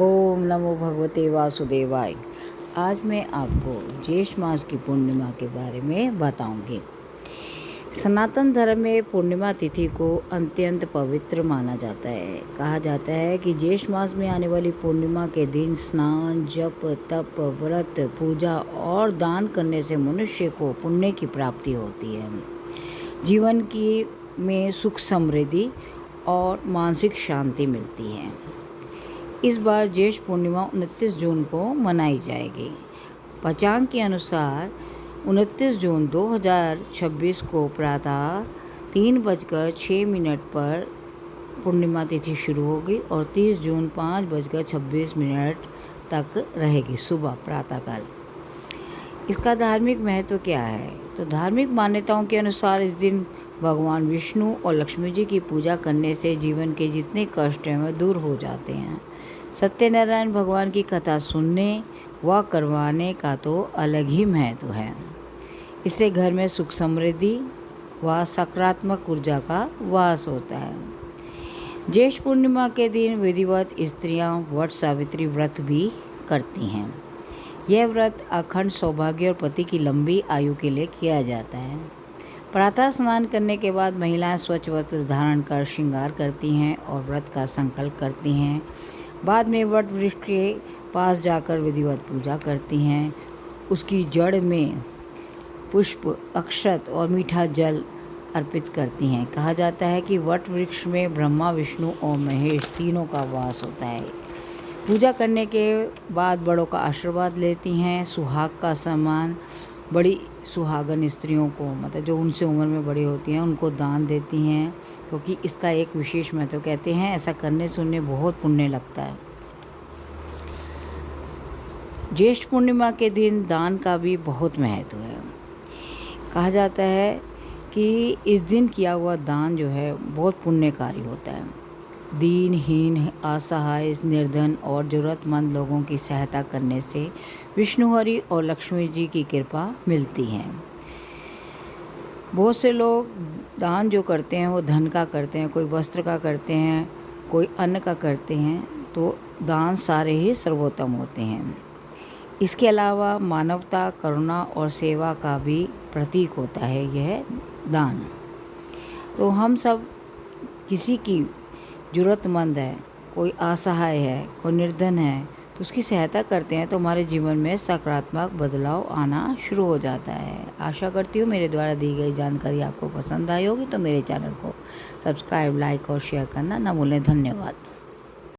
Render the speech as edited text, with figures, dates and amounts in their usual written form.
ओम नमो भगवते वासुदेवाय। आज मैं आपको ज्येष्ठ मास की पूर्णिमा के बारे में बताऊंगी। सनातन धर्म में पूर्णिमा तिथि को अत्यंत पवित्र माना जाता है। कहा जाता है कि ज्येष्ठ मास में आने वाली पूर्णिमा के दिन स्नान, जप, तप, व्रत, पूजा और दान करने से मनुष्य को पुण्य की प्राप्ति होती है। जीवन की में सुख, समृद्धि और मानसिक शांति मिलती है। इस बार ज्येष्ठ पूर्णिमा 29 जून को मनाई जाएगी। पंचांग के अनुसार 29 जून 2026 को प्रातः 3:06 पर पूर्णिमा तिथि शुरू होगी और 30 जून 5:26 तक रहेगी, सुबह प्रातःकाल। इसका धार्मिक महत्व क्या है? तो धार्मिक मान्यताओं के अनुसार इस दिन भगवान विष्णु और लक्ष्मी जी की पूजा करने से जीवन के जितने कष्ट हैं वह दूर हो जाते हैं। सत्यनारायण भगवान की कथा सुनने व करवाने का तो अलग ही महत्व है। इससे घर में सुख, समृद्धि व सकारात्मक ऊर्जा का वास होता है। ज्येष्ठ पूर्णिमा के दिन विधिवत स्त्रियां वट सावित्री व्रत भी करती हैं। यह व्रत अखंड सौभाग्य और पति की लंबी आयु के लिए किया जाता है। प्रातः स्नान करने के बाद महिलाएं स्वच्छ वस्त्र धारण कर श्रृंगार करती हैं और व्रत का संकल्प करती हैं। बाद में वट वृक्ष के पास जाकर विधिवत पूजा करती हैं। उसकी जड़ में पुष्प, अक्षत और मीठा जल अर्पित करती हैं। कहा जाता है कि वट वृक्ष में ब्रह्मा, विष्णु और महेश तीनों का वास होता है। पूजा करने के बाद बड़ों का आशीर्वाद लेती हैं। सुहाग का सम्मान बड़ी सुहागन स्त्रियों को, मतलब जो उनसे उम्र में बड़ी होती हैं, उनको दान देती हैं, क्योंकि इसका एक विशेष महत्व कहते हैं ऐसा करने से उन्हें बहुत पुण्य लगता है। ज्येष्ठ पूर्णिमा के दिन दान का भी बहुत महत्व है। कहा जाता है कि इस दिन किया हुआ दान जो है बहुत पुण्यकारी होता है। दीनहीन, असहाय, निर्धन और ज़रूरतमंद लोगों की सहायता करने से विष्णु हरि और लक्ष्मी जी की कृपा मिलती है। बहुत से लोग दान जो करते हैं वो धन का करते हैं, कोई वस्त्र का करते हैं, कोई अन्न का करते हैं, तो दान सारे ही सर्वोत्तम होते हैं। इसके अलावा मानवता, करुणा और सेवा का भी प्रतीक होता है यह दान। तो हम सब किसी की ज़रूरतमंद है, कोई असहाय है, कोई निर्धन है, तो उसकी सहायता करते हैं तो हमारे जीवन में सकारात्मक बदलाव आना शुरू हो जाता है। आशा करती हूँ मेरे द्वारा दी गई जानकारी आपको पसंद आई होगी, तो मेरे चैनल को सब्सक्राइब, लाइक और शेयर करना ना भूलें। धन्यवाद।